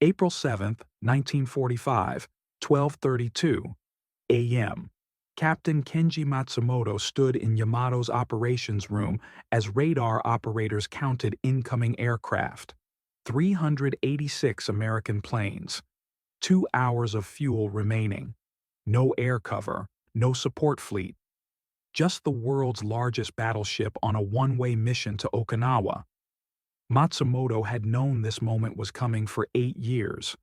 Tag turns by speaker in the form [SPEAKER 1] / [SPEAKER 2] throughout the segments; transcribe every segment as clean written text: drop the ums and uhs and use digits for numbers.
[SPEAKER 1] April 7, 1945, 12:32 a.m. Captain Kenji Matsumoto stood in Yamato's operations room as radar operators counted incoming aircraft. 386 American planes. 2 hours of fuel remaining. No air cover, no support fleet. Just the world's largest battleship on a one-way mission to Okinawa. Matsumoto had known this moment was coming for 8 years.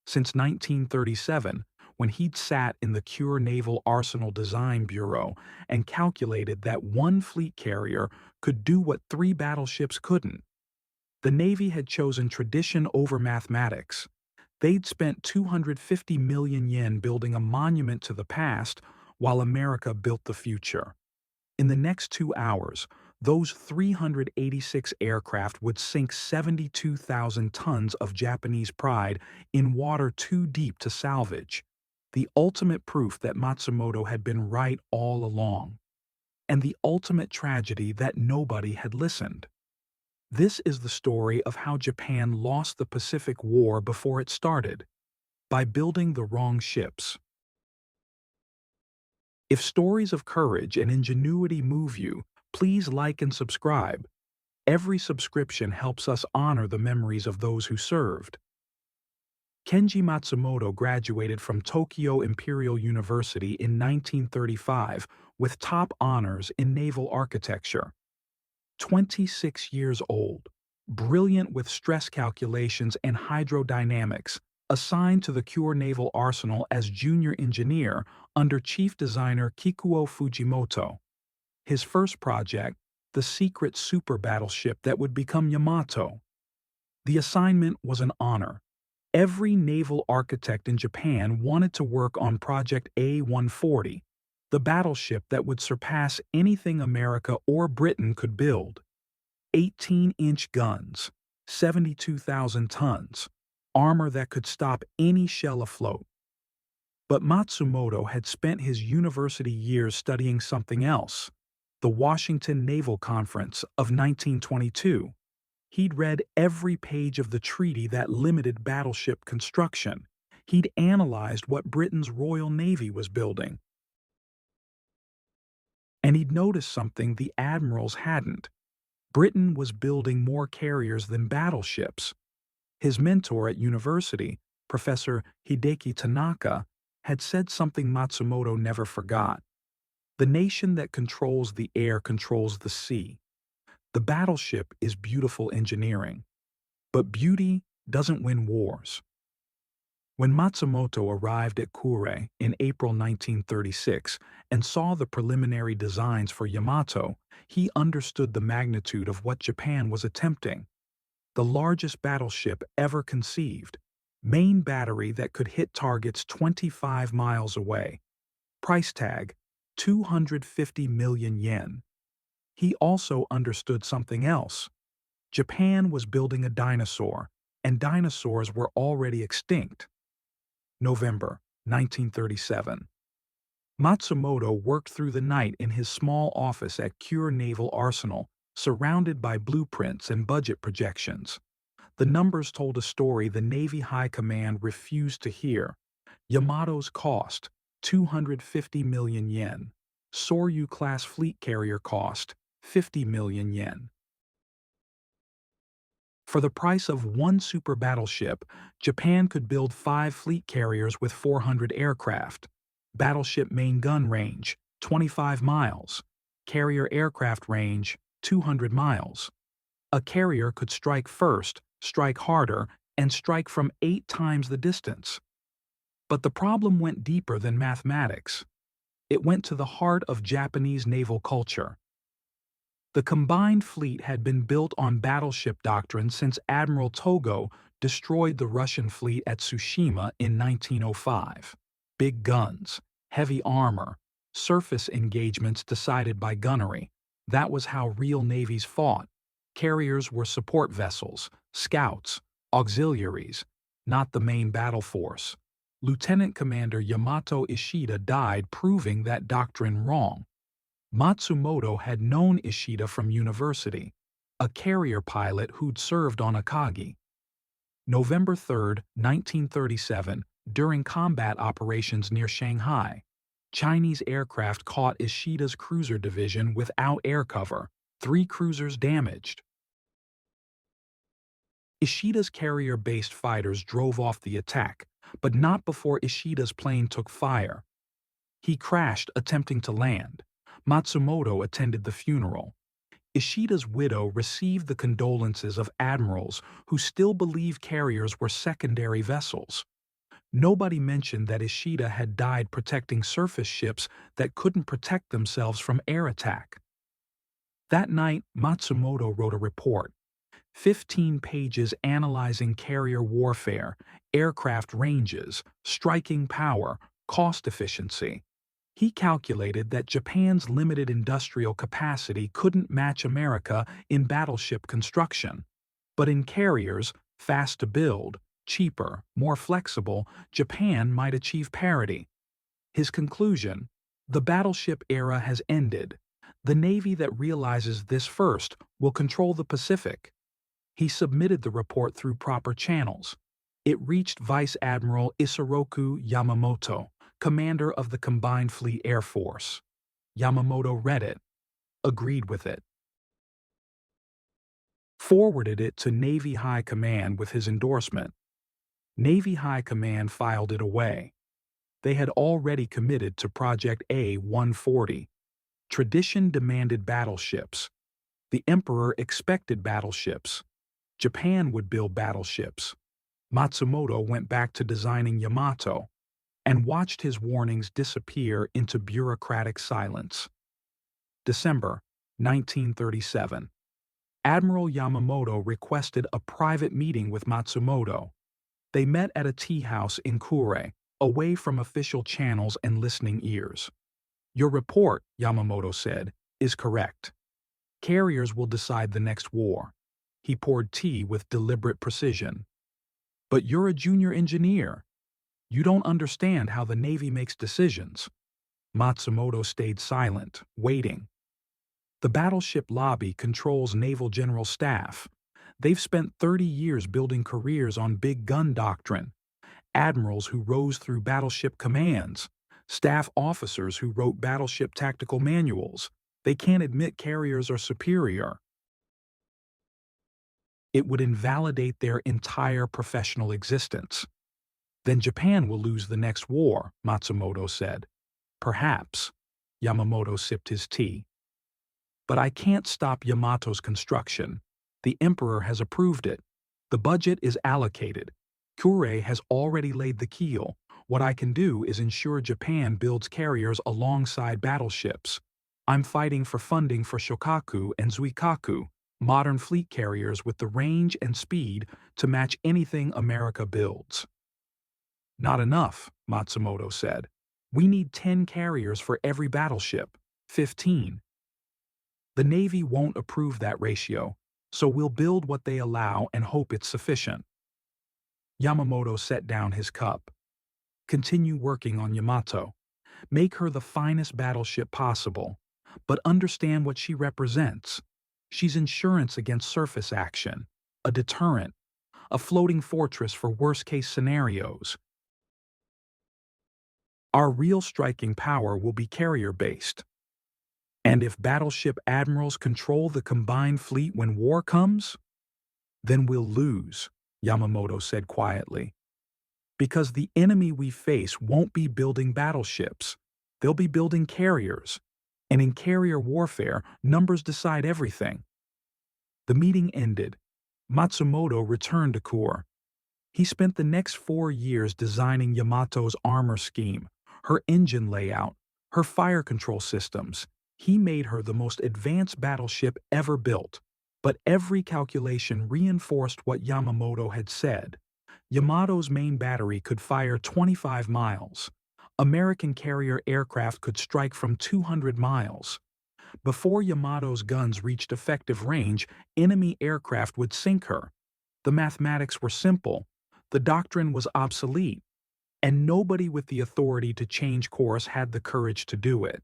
[SPEAKER 1] Since 1937, when he'd sat in the Kure Naval Arsenal Design Bureau and calculated that one fleet carrier could do what 3 battleships couldn't. The Navy had chosen tradition over mathematics. They'd spent 250 million yen building a monument to the past while America built the future. In the next 2 hours, those 386 aircraft would sink 72,000 tons of Japanese pride in water too deep to salvage. The ultimate proof that Matsumoto had been right all along. And the ultimate tragedy that nobody had listened. This is the story of how Japan lost the Pacific War before it started, by building the wrong ships. If stories of courage and ingenuity move you, please like and subscribe. Every subscription helps us honor the memories of those who served. Kenji Matsumoto graduated from Tokyo Imperial University in 1935 with top honors in naval architecture. 26 years old, brilliant with stress calculations and hydrodynamics, assigned to the Kure Naval Arsenal as junior engineer under chief designer Kikuo Fujimoto. His first project, the secret super-battleship that would become Yamato. The assignment was an honor. Every naval architect in Japan wanted to work on Project A-140, the battleship that would surpass anything America or Britain could build. 18-inch guns, 72,000 tons, armor that could stop any shell afloat. But Matsumoto had spent his university years studying something else, the Washington Naval Conference of 1922. He'd read every page of the treaty that limited battleship construction. He'd analyzed what Britain's Royal Navy was building. And he'd noticed something the admirals hadn't. Britain was building more carriers than battleships. His mentor at university, Professor Hideki Tanaka, had said something Matsumoto never forgot. The nation that controls the air controls the sea. The battleship is beautiful engineering, but beauty doesn't win wars. When Matsumoto arrived at Kure in April 1936 and saw the preliminary designs for Yamato, he understood the magnitude of what Japan was attempting. The largest battleship ever conceived, main battery that could hit targets 25 miles away. Price tag, 250 million yen. He also understood something else. Japan was building a dinosaur, and dinosaurs were already extinct. November 1937. Matsumoto worked through the night in his small office at Kure Naval Arsenal, surrounded by blueprints and budget projections. The numbers told a story the Navy High Command refused to hear. Yamato's cost, 250 million yen. Soryu-class fleet carrier cost, 50 million yen. For the price of one super battleship, Japan could build 5 fleet carriers with 400 aircraft. Battleship main gun range, 25 miles. Carrier aircraft range, 200 miles. A carrier could strike first, strike harder, and strike from 8 times the distance. But the problem went deeper than mathematics. It went to the heart of Japanese naval culture. The combined fleet had been built on battleship doctrine since Admiral Togo destroyed the Russian fleet at Tsushima in 1905. Big guns, heavy armor, surface engagements decided by gunnery. That was how real navies fought. Carriers were support vessels, scouts, auxiliaries, not the main battle force. Lieutenant Commander Yamato Ishida died proving that doctrine wrong. Matsumoto had known Ishida from university, a carrier pilot who'd served on Akagi. November 3, 1937, during combat operations near Shanghai, Chinese aircraft caught Ishida's cruiser division without air cover, 3 cruisers damaged. Ishida's carrier-based fighters drove off the attack, but not before Ishida's plane took fire. He crashed attempting to land. Matsumoto attended the funeral. Ishida's widow received the condolences of admirals who still believe carriers were secondary vessels. Nobody mentioned that Ishida had died protecting surface ships that couldn't protect themselves from air attack. That night, Matsumoto wrote a report, 15 pages analyzing carrier warfare, aircraft ranges, striking power, cost efficiency. He calculated that Japan's limited industrial capacity couldn't match America in battleship construction. But in carriers, fast to build, cheaper, more flexible, Japan might achieve parity. His conclusion: the battleship era has ended. The Navy that realizes this first will control the Pacific. He submitted the report through proper channels. It reached Vice Admiral Isoroku Yamamoto, commander of the Combined Fleet Air Force. Yamamoto read it, agreed with it, forwarded it to Navy High Command with his endorsement. Navy High Command filed it away. They had already committed to Project A-140. Tradition demanded battleships. The Emperor expected battleships. Japan would build battleships. Matsumoto went back to designing Yamato and watched his warnings disappear into bureaucratic silence. December 1937. Admiral Yamamoto requested a private meeting with Matsumoto. They met at a tea house in Kure, away from official channels and listening ears. "Your report," Yamamoto said, "is correct. Carriers will decide the next war." He poured tea with deliberate precision. "But you're a junior engineer. You don't understand how the Navy makes decisions." Matsumoto stayed silent, waiting. "The battleship lobby controls Naval General Staff. They've spent 30 years building careers on big gun doctrine. Admirals who rose through battleship commands, staff officers who wrote battleship tactical manuals. They can't admit carriers are superior. It would invalidate their entire professional existence." "Then Japan will lose the next war," Matsumoto said. "Perhaps." Yamamoto sipped his tea. "But I can't stop Yamato's construction. The Emperor has approved it. The budget is allocated. Kure has already laid the keel. What I can do is ensure Japan builds carriers alongside battleships. I'm fighting for funding for Shokaku and Zuikaku, modern fleet carriers with the range and speed to match anything America builds." "Not enough," Matsumoto said. "We need 10 carriers for every battleship, 15. The Navy won't approve that ratio, so we'll build what they allow and hope it's sufficient." Yamamoto set down his cup. "Continue working on Yamato. Make her the finest battleship possible, but understand what she represents. She's insurance against surface action, a deterrent, a floating fortress for worst-case scenarios. Our real striking power will be carrier-based. And if battleship admirals control the combined fleet when war comes, then we'll lose," Yamamoto said quietly. "Because the enemy we face won't be building battleships. They'll be building carriers. And in carrier warfare, numbers decide everything." The meeting ended. Matsumoto returned to Kure. He spent the next 4 years designing Yamato's armor scheme, her engine layout, her fire control systems. He made her the most advanced battleship ever built. But every calculation reinforced what Yamamoto had said. Yamato's main battery could fire 25 miles. American carrier aircraft could strike from 200 miles. Before Yamato's guns reached effective range, enemy aircraft would sink her. The mathematics were simple. The doctrine was obsolete. And nobody with the authority to change course had the courage to do it.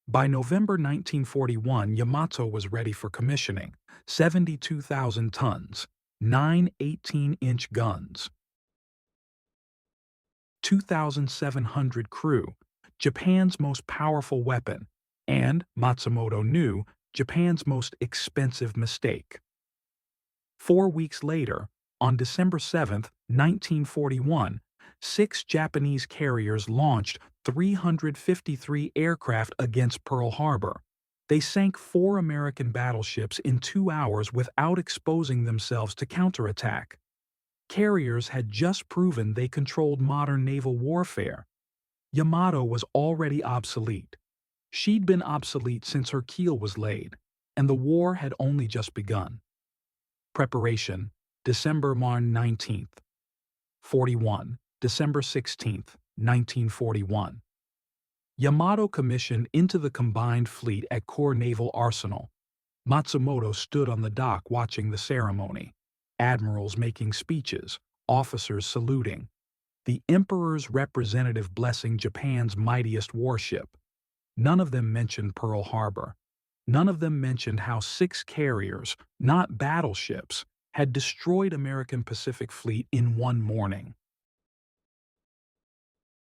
[SPEAKER 1] By November 1941, Yamato was ready for commissioning, 72,000 tons. 9 18-inch guns, 2,700 crew, Japan's most powerful weapon, and, Matsumoto knew, Japan's most expensive mistake. 4 weeks later, on December 7, 1941, 6 Japanese carriers launched 353 aircraft against Pearl Harbor. They sank 4 American battleships in 2 hours without exposing themselves to counterattack. Carriers had just proven they controlled modern naval warfare. Yamato was already obsolete. She'd been obsolete since her keel was laid, and the war had only just begun. Preparation, December 19th. 41, December 16th, 1941. Yamato commissioned into the combined fleet at Kure Naval Arsenal. Matsumoto stood on the dock watching the ceremony. Admirals making speeches, officers saluting. The Emperor's representative blessing Japan's mightiest warship. None of them mentioned Pearl Harbor. None of them mentioned how 6 carriers, not battleships, had destroyed American Pacific Fleet in one morning.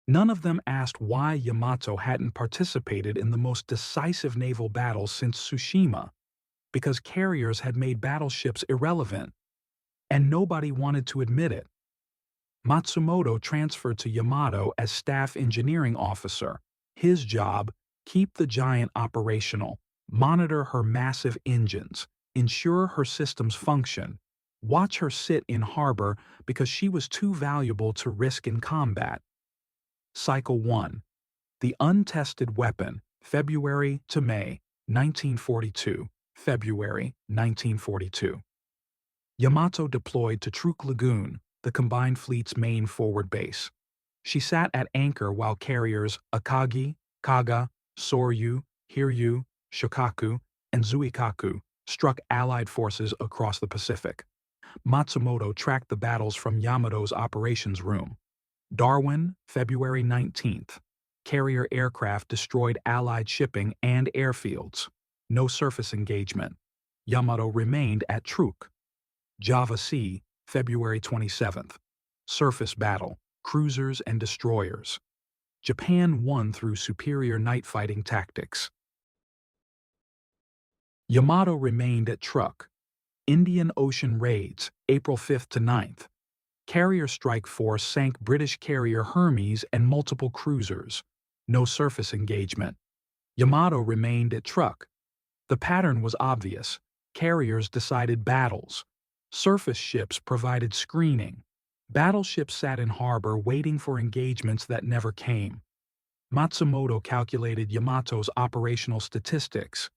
[SPEAKER 1] None of them asked why Yamato hadn't participated in the most decisive naval battle since Tsushima, because carriers had made battleships irrelevant, and nobody wanted to admit it. Matsumoto transferred to Yamato as staff engineering officer. His job, keep the giant operational, monitor her massive engines, ensure her systems function, watch her sit in harbor because she was too valuable to risk in combat. Cycle 1. The Untested Weapon, February to May, 1942. February, 1942. Yamato deployed to Truk Lagoon, the combined fleet's main forward base. She sat at anchor while carriers Akagi, Kaga, Soryu, Hiryu, Shokaku, and Zuikaku struck Allied forces across the Pacific. Matsumoto tracked the battles from Yamato's operations room. Darwin, February 19th. Carrier aircraft destroyed Allied shipping and airfields. No surface engagement. Yamato remained at Truk. Java Sea, February 27th. Surface battle, cruisers and destroyers. Japan won through superior night fighting tactics. Yamato remained at Truk. Indian Ocean raids, April 5th to 9th. Carrier strike force sank British carrier Hermes and multiple cruisers. No surface engagement. Yamato remained at Truk. The pattern was obvious. Carriers decided battles. Surface ships provided screening. Battleships sat in harbor waiting for engagements that never came. Matsumoto calculated Yamato's operational statistics.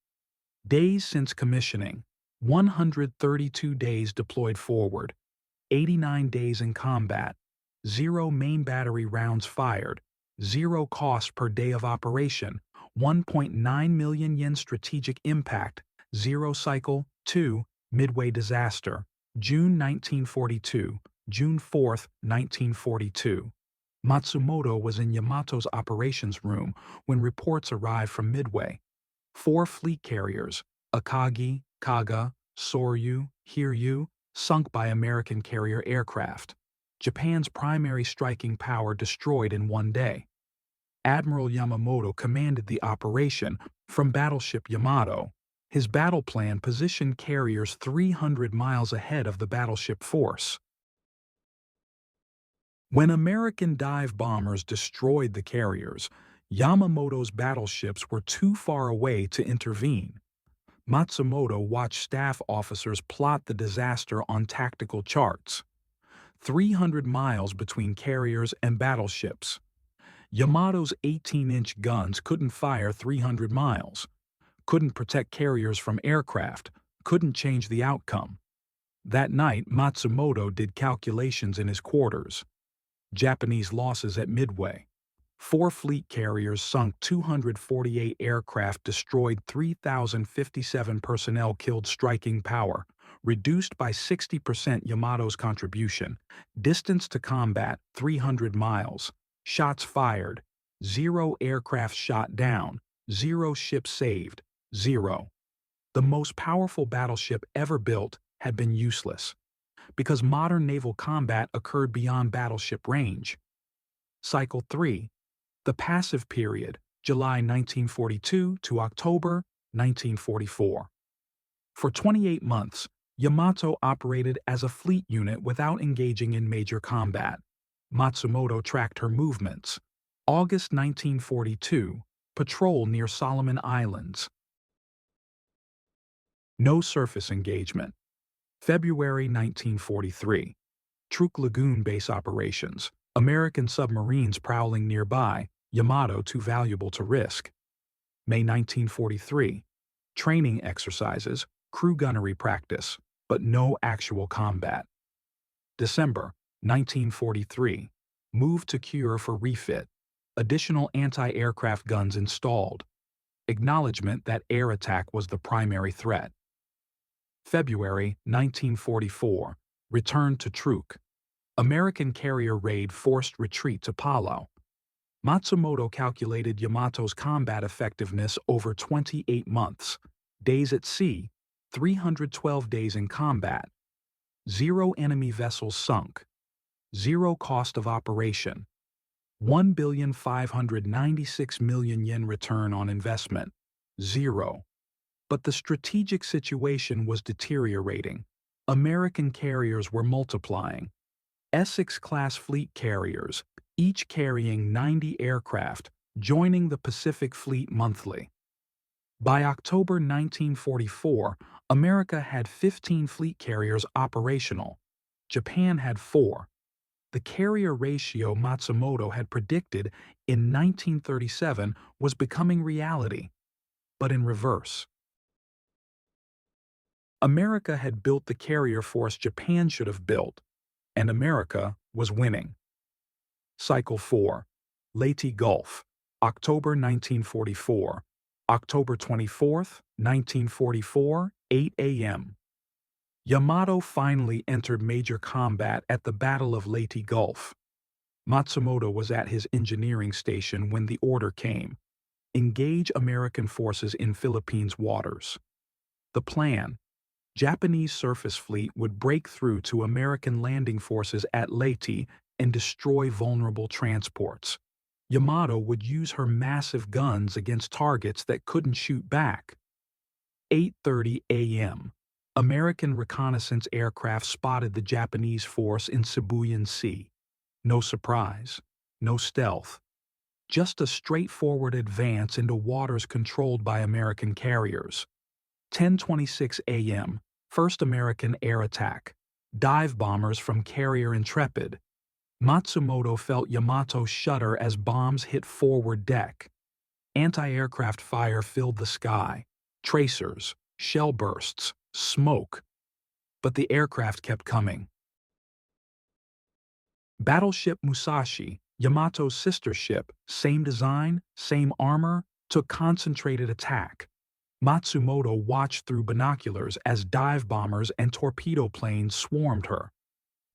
[SPEAKER 1] Days since commissioning, 132 days deployed forward, 89 days in combat, 0 main battery rounds fired, 0 cost per day of operation, 1.9 million yen strategic impact, 0 cycle, 2, Midway disaster, June 1942, June 4, 1942. Matsumoto was in Yamato's operations room when reports arrived from Midway. 4 fleet carriers, Akagi, Kaga, Soryu, Hiryu, sunk by American carrier aircraft. Japan's primary striking power destroyed in one day. Admiral Yamamoto commanded the operation from Battleship Yamato. His battle plan positioned carriers 300 miles ahead of the battleship force. When American dive bombers destroyed the carriers, Yamamoto's battleships were too far away to intervene. Matsumoto watched staff officers plot the disaster on tactical charts. 300 miles between carriers and battleships. Yamato's 18-inch guns couldn't fire 300 miles, couldn't protect carriers from aircraft, couldn't change the outcome. That night, Matsumoto did calculations in his quarters. Japanese losses at Midway. 4 fleet carriers sunk 248 aircraft, destroyed 3,057 personnel, killed striking power, reduced by 60% Yamato's contribution, distance to combat 300 miles, shots fired, 0 aircraft shot down, 0 ships saved, 0. The most powerful battleship ever built had been useless. because modern naval combat occurred beyond battleship range. Cycle 3. The passive period, July 1942 to October 1944. For 28 months, Yamato operated as a fleet unit without engaging in major combat. Matsumoto tracked her movements. August 1942, patrol near Solomon Islands. No surface engagement. February 1943. Truk Lagoon base operations. American submarines prowling nearby, Yamato too valuable to risk. May 1943. Training exercises, crew gunnery practice, but no actual combat. December 1943. Move to Kure for refit. Additional anti-aircraft guns installed. Acknowledgement that air attack was the primary threat. February 1944. Return to Truk. American carrier raid forced retreat to Palau. Matsumoto calculated Yamato's combat effectiveness over 28 months. Days at sea, 312 days in combat. 0 enemy vessels sunk. 0 cost of operation. 1,596 million yen return on investment. 0. But the strategic situation was deteriorating. American carriers were multiplying. Essex-class fleet carriers, each carrying 90 aircraft, joining the Pacific Fleet monthly. By October 1944, America had 15 fleet carriers operational. Japan had 4. The carrier ratio Matsumoto had predicted in 1937 was becoming reality, but in reverse. America had built the carrier force Japan should have built, and America was winning. Cycle 4. Leyte Gulf, October 1944. October 24, 1944, 8 a.m. Yamato finally entered major combat at the Battle of Leyte Gulf. Matsumoto was at his engineering station when the order came. Engage American forces in Philippines waters. The plan: Japanese surface fleet would break through to American landing forces at Leyte and destroy vulnerable transports. Yamato would use her massive guns against targets that couldn't shoot back. 8:30 a.m. American reconnaissance aircraft spotted the Japanese force in Sibuyan Sea. No surprise, no stealth. Just a straightforward advance into waters controlled by American carriers. 10:26 a.m. First American air attack. Dive bombers from carrier Intrepid. Matsumoto felt Yamato shudder as bombs hit forward deck. Anti-aircraft fire filled the sky. Tracers, shell bursts, smoke. But the aircraft kept coming. Battleship Musashi, Yamato's sister ship, same design, same armor, took concentrated attack. Matsumoto watched through binoculars as dive bombers and torpedo planes swarmed her.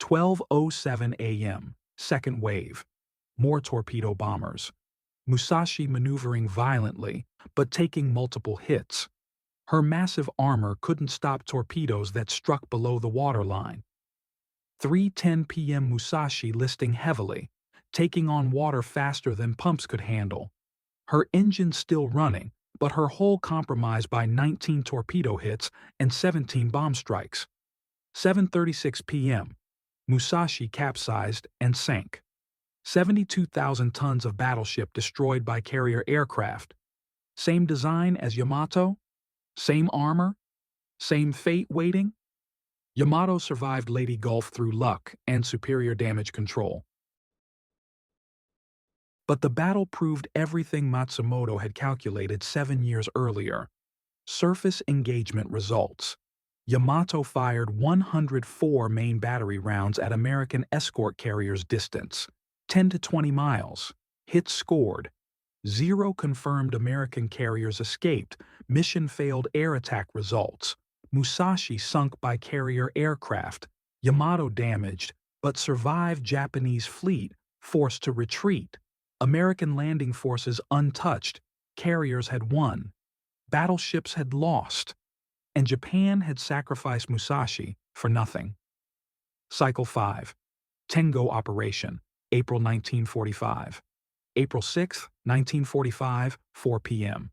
[SPEAKER 1] 12:07 a.m. Second wave. More torpedo bombers. Musashi maneuvering violently, but taking multiple hits. Her massive armor couldn't stop torpedoes that struck below the waterline. 3:10 p.m. Musashi listing heavily, taking on water faster than pumps could handle. Her engine still running, but her hull compromised by 19 torpedo hits and 17 bomb strikes. 7:36 p.m. Musashi capsized and sank. 72,000 tons of battleship destroyed by carrier aircraft. Same design as Yamato? Same armor? Same fate waiting? Yamato survived Leyte Gulf through luck and superior damage control. But the battle proved everything Matsumoto had calculated 7 years earlier. Surface engagement results. Yamato fired 104 main battery rounds at American escort carriers distance, 10 to 20 miles. Hits scored. 0 confirmed American carriers escaped. Mission failed air attack results. Musashi sunk by carrier aircraft. Yamato damaged, but survived Japanese fleet, forced to retreat. American landing forces untouched. Carriers had won. Battleships had lost. And Japan had sacrificed Musashi for nothing. Cycle 5. Tengo Operation, April 1945. April 6, 1945, 4 p.m.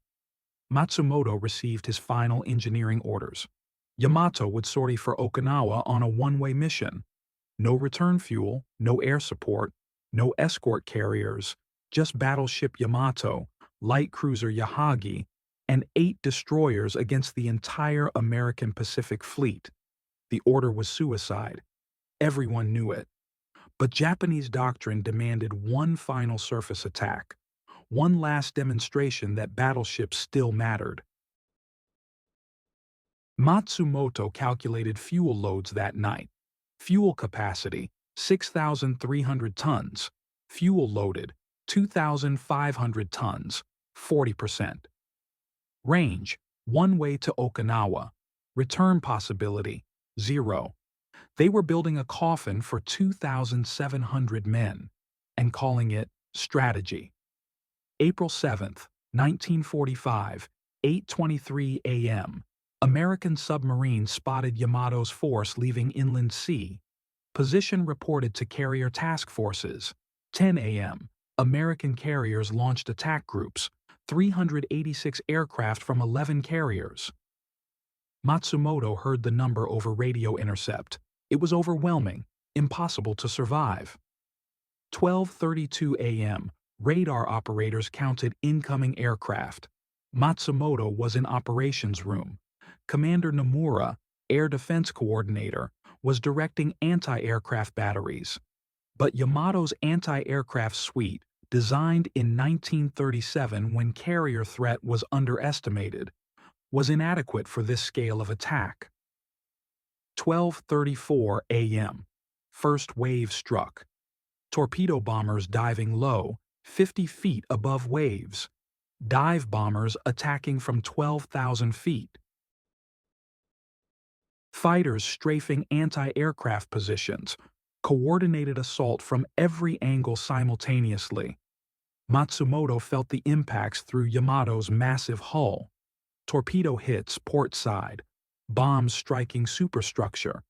[SPEAKER 1] Matsumoto received his final engineering orders. Yamato would sortie for Okinawa on a one-way mission. No return fuel, no air support, no escort carriers, just battleship Yamato, light cruiser Yahagi, and 8 destroyers against the entire American Pacific Fleet. The order was suicide. Everyone knew it. But Japanese doctrine demanded one final surface attack, one last demonstration that battleships still mattered. Matsumoto calculated fuel loads that night. Fuel capacity, 6,300 tons. Fuel loaded, 2,500 tons, 40%. Range, one way to Okinawa. Return possibility, 0. They were building a coffin for 2,700 men and calling it Strategy. April 7, 1945, 8:23 a.m. American submarine spotted Yamato's force leaving inland sea. Position reported to carrier task forces. 10 a.m. American carriers launched attack groups, 386 aircraft from 11 carriers. Matsumoto heard the number over radio intercept. It was overwhelming, impossible to survive. 12:32 a.m. Radar operators counted incoming aircraft. Matsumoto was in operations room. Commander Nomura, Air Defense Coordinator, was directing anti-aircraft batteries. But Yamato's anti-aircraft suite, designed in 1937 when carrier threat was underestimated, was inadequate for this scale of attack. 12:34 a.m. First wave struck. Torpedo bombers diving low, 50 feet above waves. Dive bombers attacking from 12,000 feet. Fighters strafing anti-aircraft positions, coordinated assault from every angle simultaneously. Matsumoto felt the impacts through Yamato's massive hull. Torpedo hits port side, bombs striking superstructure,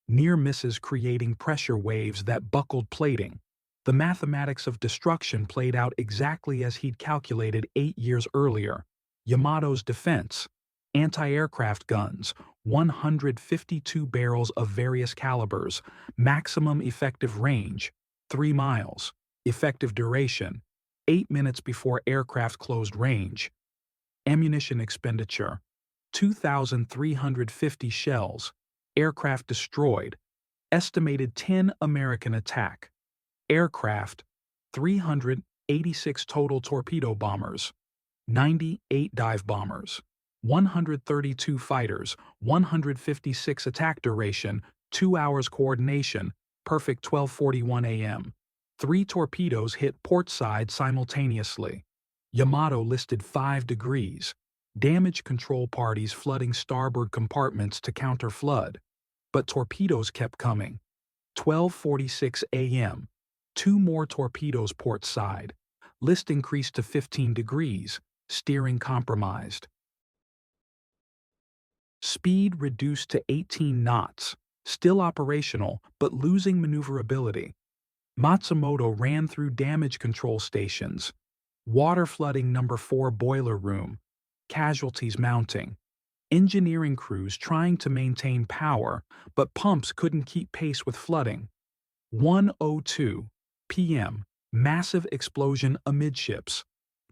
[SPEAKER 1] near misses creating pressure waves that buckled plating. The mathematics of destruction played out exactly as he'd calculated 8 years earlier. Yamato's defense, anti-aircraft guns, 152 barrels of various calibers, maximum effective range, 3 miles, effective duration, 8 minutes before aircraft closed range, ammunition expenditure, 2,350 shells, aircraft destroyed, estimated 10 American attack, aircraft, 386 total torpedo bombers, 98 dive bombers, 132 fighters, 156 attack duration, 2 hours coordination, perfect 12:41 a.m. 3 torpedoes hit port side simultaneously. Yamato listed 5 degrees. Damage control parties flooding starboard compartments to counter flood. But torpedoes kept coming. 12:46 a.m. 2 more torpedoes port side. List increased to 15 degrees. Steering compromised. Speed reduced to 18 knots. Still operational, but losing maneuverability. Matsumoto ran through damage control stations. Water flooding number 4 boiler room. Casualties mounting. Engineering crews trying to maintain power, but pumps couldn't keep pace with flooding. 1:02 p.m. Massive explosion amidships.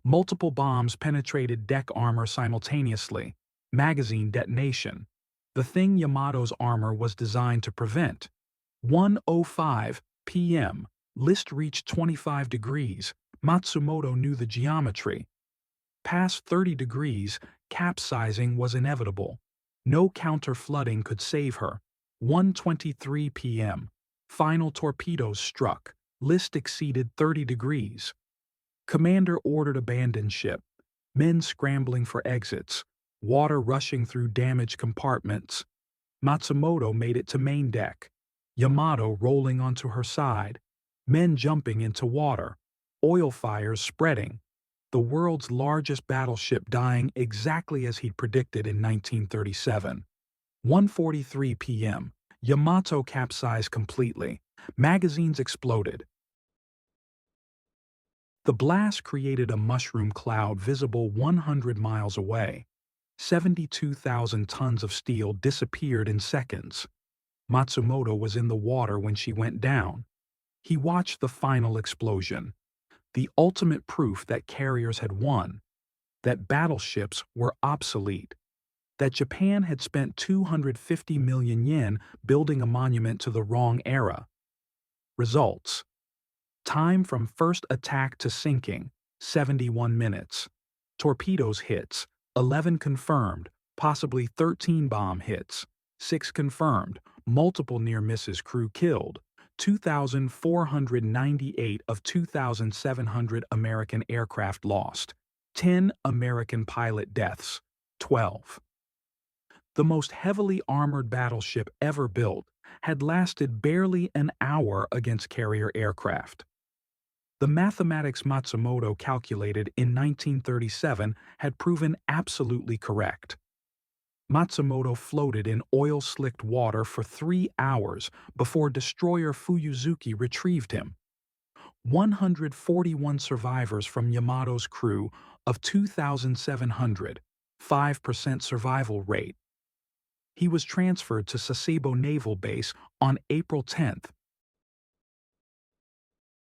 [SPEAKER 1] Multiple bombs penetrated deck armor simultaneously. Magazine detonation. The thing Yamato's armor was designed to prevent. 1:05 p.m. List reached 25 degrees. Matsumoto knew the geometry. Past 30 degrees, capsizing was inevitable. No counter-flooding could save her. 1:23 p.m. Final torpedoes struck. List exceeded 30 degrees. Commander ordered abandon ship. Men scrambling for exits. Water rushing through damaged compartments. Matsumoto made it to main deck. Yamato rolling onto her side. Men jumping into water. Oil fires spreading. The world's largest battleship dying exactly as he'd predicted in 1937. 1:43 p.m. Yamato capsized completely. Magazines exploded. The blast created a mushroom cloud visible 100 miles away. 72,000 tons of steel disappeared in seconds. Matsumoto was in the water when she went down. He watched the final explosion, the ultimate proof that carriers had won, that battleships were obsolete, that Japan had spent 250 million yen building a monument to the wrong era. Results: time from first attack to sinking, 71 minutes. Torpedoes hits, 11 confirmed, possibly 13 bomb hits, 6 confirmed, multiple near misses, crew killed, 2,498 of 2,700 American aircraft lost, 10 American pilot deaths, 12. The most heavily armored battleship ever built had lasted barely an hour against carrier aircraft. The mathematics Matsumoto calculated in 1937 had proven absolutely correct. Matsumoto floated in oil-slicked water for 3 hours before destroyer Fuyuzuki retrieved him. 141 survivors from Yamato's crew of 2,700, 5% survival rate. He was transferred to Sasebo Naval Base on April 10.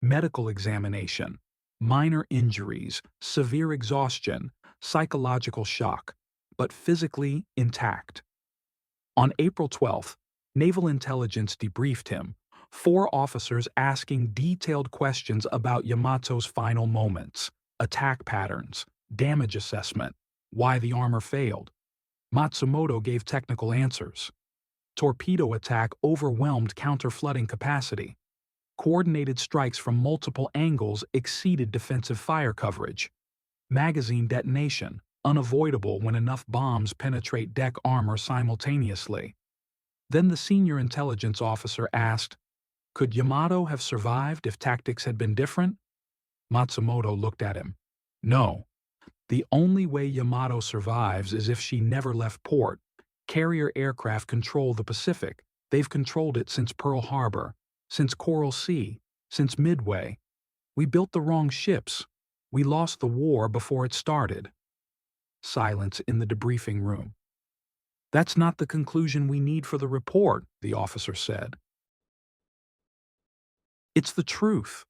[SPEAKER 1] Medical examination, minor injuries, severe exhaustion, psychological shock, but physically intact. On April 12th, Naval Intelligence debriefed him, 4 officers asking detailed questions about Yamato's final moments, attack patterns, damage assessment, why the armor failed. Matsumoto gave technical answers. Torpedo attack overwhelmed counter-flooding capacity. Coordinated strikes from multiple angles exceeded defensive fire coverage. Magazine detonation, unavoidable when enough bombs penetrate deck armor simultaneously. Then the senior intelligence officer asked, "Could Yamato have survived if tactics had been different?" Matsumoto looked at him. "No. The only way Yamato survives is if she never left port. Carrier aircraft control the Pacific. They've controlled it since Pearl Harbor, since Coral Sea, since Midway. We built the wrong ships. We lost the war before it started." Silence in the debriefing room. "That's not the conclusion we need for the report," the officer said. "It's the truth.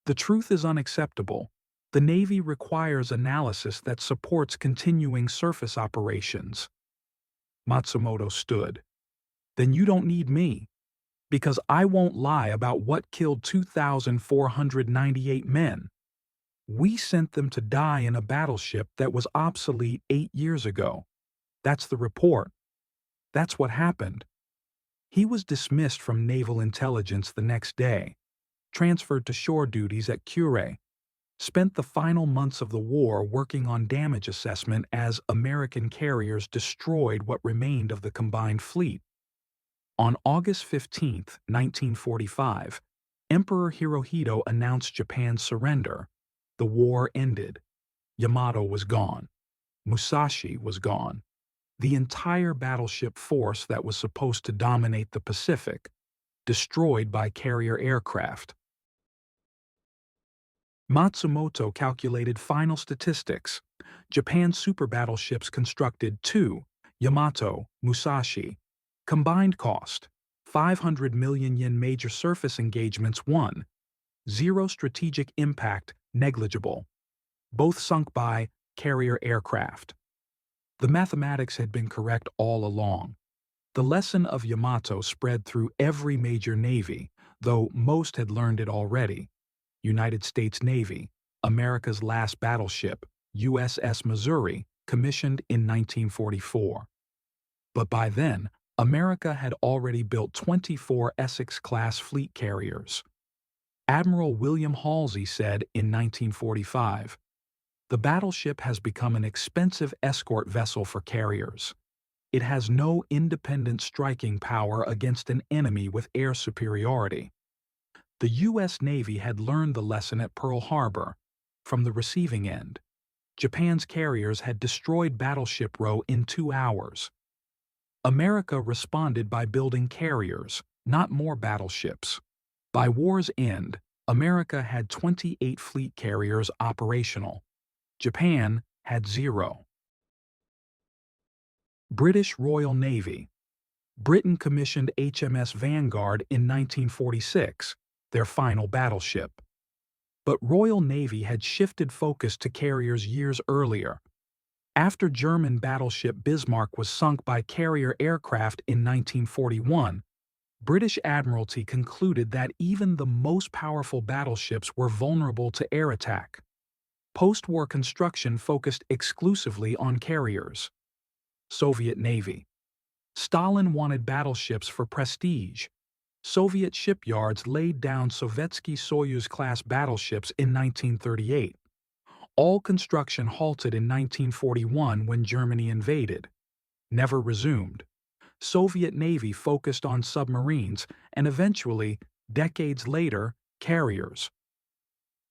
[SPEAKER 1] The truth is unacceptable. The Navy requires analysis that supports continuing surface operations." Matsumoto stood. "Then you don't need me, because I won't lie about what killed 2,498 men. We sent them to die in a battleship that was obsolete 8 years ago. That's the report. That's what happened." He was dismissed from Naval Intelligence the next day, transferred to shore duties at Kure, spent the final months of the war working on damage assessment as American carriers destroyed what remained of the combined fleet. On August 15, 1945, Emperor Hirohito announced Japan's surrender. The war ended. Yamato was gone. Musashi was gone. The entire battleship force that was supposed to dominate the Pacific, destroyed by carrier aircraft. Matsumoto calculated final statistics. Japan's super-battleships constructed 2, Yamato, Musashi. Combined cost, 500 million yen. Major surface engagements 1. 0 strategic impact, negligible. Both sunk by carrier aircraft. The mathematics had been correct all along. The lesson of Yamato spread through every major navy, though most had learned it already. United States Navy, America's last battleship, USS Missouri, commissioned in 1944. But by then, America had already built 24 Essex-class fleet carriers. Admiral William Halsey said in 1945, "The battleship has become an expensive escort vessel for carriers. It has no independent striking power against an enemy with air superiority." The U.S. Navy had learned the lesson at Pearl Harbor. From the receiving end, Japan's carriers had destroyed Battleship Row in 2 hours. America responded by building carriers, not more battleships. By war's end, America had 28 fleet carriers operational. Japan had 0. British Royal Navy. Britain commissioned HMS Vanguard in 1946, their final battleship. But Royal Navy had shifted focus to carriers years earlier. After German battleship Bismarck was sunk by carrier aircraft in 1941, British Admiralty concluded that even the most powerful battleships were vulnerable to air attack. Post-war construction focused exclusively on carriers. Soviet Navy. Stalin wanted battleships for prestige. Soviet shipyards laid down Sovietsky Soyuz-class battleships in 1938. All construction halted in 1941 when Germany invaded. Never resumed. Soviet Navy focused on submarines and eventually, decades later, carriers.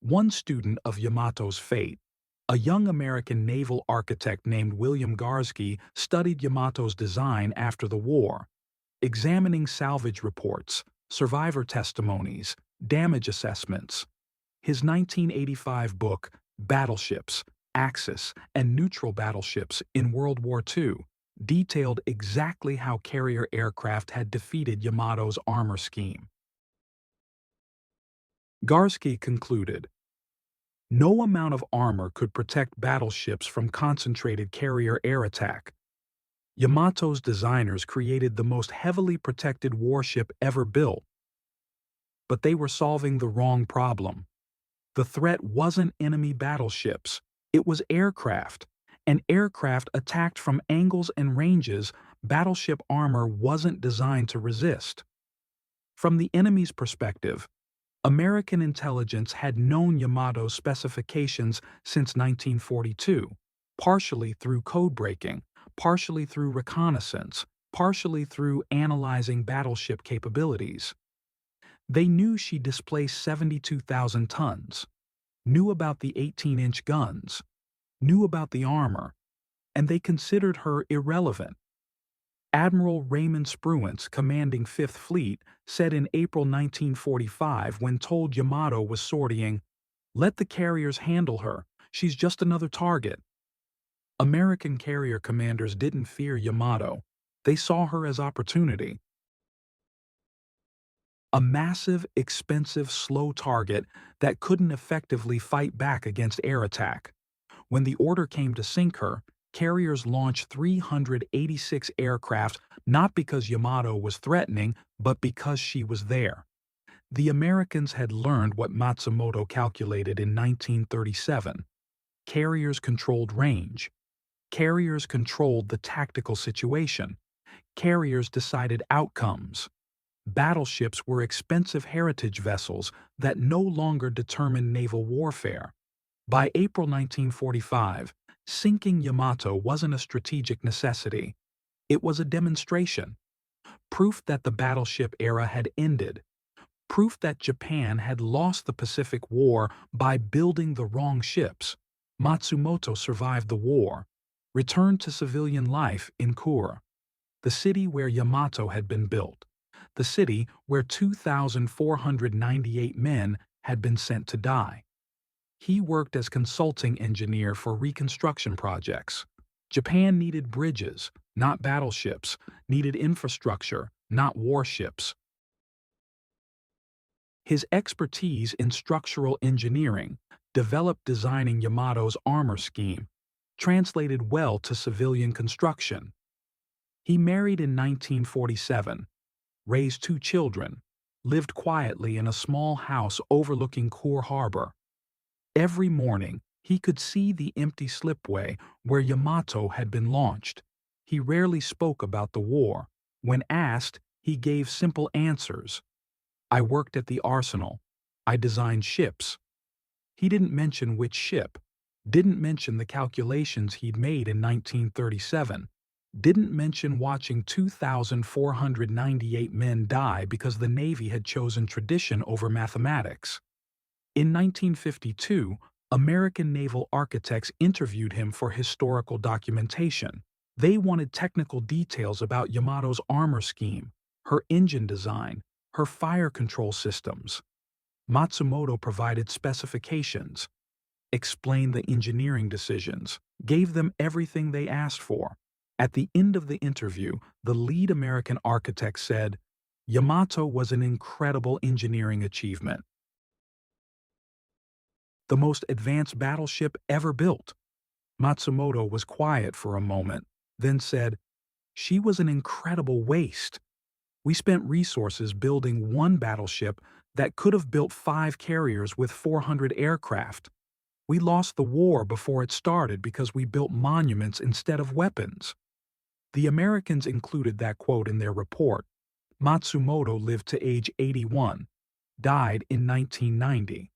[SPEAKER 1] One student of Yamato's fate, a young American naval architect named William Garsky, studied Yamato's design after the war, examining salvage reports, survivor testimonies, damage assessments. His 1985 book, Battleships, Axis, and Neutral Battleships in World War II, detailed exactly how carrier aircraft had defeated Yamato's armor scheme. Garsky concluded, "No amount of armor could protect battleships from concentrated carrier air attack. Yamato's designers created the most heavily protected warship ever built. But they were solving the wrong problem. The threat wasn't enemy battleships, it was aircraft, and aircraft attacked from angles and ranges battleship armor wasn't designed to resist." From the enemy's perspective, American intelligence had known Yamato's specifications since 1942, partially through code-breaking, partially through reconnaissance, partially through analyzing battleship capabilities. They knew she displaced 72,000 tons, knew about the 18-inch guns, knew about the armor, and they considered her irrelevant. Admiral Raymond Spruance, commanding 5th Fleet, said in April 1945 when told Yamato was sortying, "Let the carriers handle her, she's just another target." American carrier commanders didn't fear Yamato, they saw her as opportunity. A massive, expensive, slow target that couldn't effectively fight back against air attack. When the order came to sink her, carriers launched 386 aircraft not because Yamato was threatening, but because she was there. The Americans had learned what Matsumoto calculated in 1937. Carriers controlled range. Carriers controlled the tactical situation. Carriers decided outcomes. Battleships were expensive heritage vessels that no longer determined naval warfare. By April 1945, sinking Yamato wasn't a strategic necessity. It was a demonstration. Proof that the battleship era had ended. Proof that Japan had lost the Pacific War by building the wrong ships. Matsumoto survived the war, returned to civilian life in Kure, the city where Yamato had been built, the city where 2,498 men had been sent to die. He worked as consulting engineer for reconstruction projects. Japan needed bridges, not battleships, needed infrastructure, not warships. His expertise in structural engineering, developed designing Yamato's armor scheme, translated well to civilian construction. He married in 1947, raised 2 children, lived quietly in a small house overlooking Kure Harbor. Every morning, he could see the empty slipway where Yamato had been launched. He rarely spoke about the war. When asked, he gave simple answers. "I worked at the arsenal. I designed ships." He didn't mention which ship, didn't mention the calculations he'd made in 1937, didn't mention watching 2,498 men die because the Navy had chosen tradition over mathematics. In 1952, American naval architects interviewed him for historical documentation. They wanted technical details about Yamato's armor scheme, her engine design, her fire control systems. Matsumoto provided specifications, explained the engineering decisions, gave them everything they asked for. At the end of the interview, the lead American architect said, "Yamato was an incredible engineering achievement. The most advanced battleship ever built." Matsumoto was quiet for a moment, then said, "She was an incredible waste. We spent resources building one battleship that could have built 5 carriers with 400 aircraft. We lost the war before it started because we built monuments instead of weapons." The Americans included that quote in their report. Matsumoto lived to age 81, died in 1990.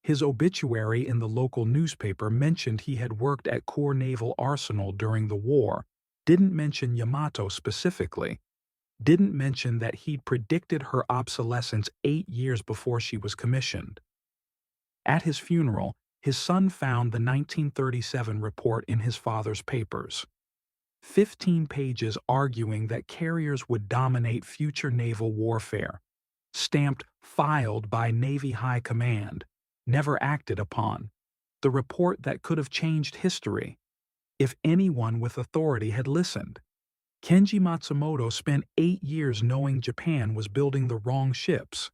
[SPEAKER 1] His obituary in the local newspaper mentioned he had worked at Kure Naval Arsenal during the war, didn't mention Yamato specifically, didn't mention that he'd predicted her obsolescence 8 years before she was commissioned. At his funeral, his son found the 1937 report in his father's papers. 15 pages arguing that carriers would dominate future naval warfare, stamped "filed by Navy High Command," never acted upon. The report that could have changed history if anyone with authority had listened. Kenji Matsumoto spent 8 years knowing Japan was building the wrong ships.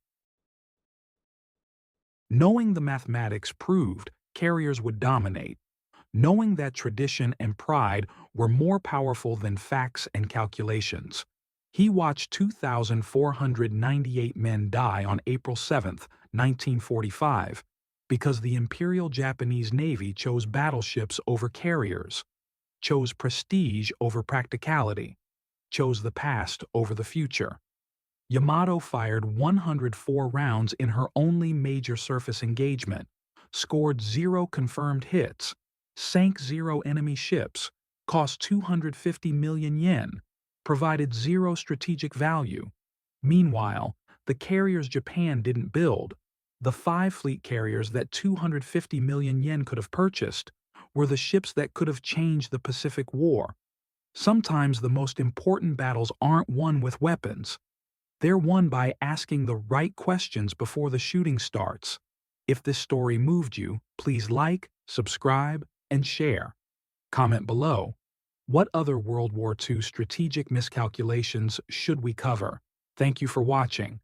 [SPEAKER 1] Knowing the mathematics proved carriers would dominate. Knowing that tradition and pride were more powerful than facts and calculations. He watched 2,498 men die on April 7, 1945, because the Imperial Japanese Navy chose battleships over carriers, chose prestige over practicality, chose the past over the future. Yamato fired 104 rounds in her only major surface engagement, scored 0 confirmed hits, sank 0 enemy ships, cost 250 million yen, provided 0 strategic value. Meanwhile, the carriers Japan didn't build, the 5 fleet carriers that 250 million yen could have purchased, were the ships that could have changed the Pacific War. Sometimes the most important battles aren't won with weapons. They're won by asking the right questions before the shooting starts. If this story moved you, please like, subscribe, and share. Comment below. What other World War II strategic miscalculations should we cover? Thank you for watching.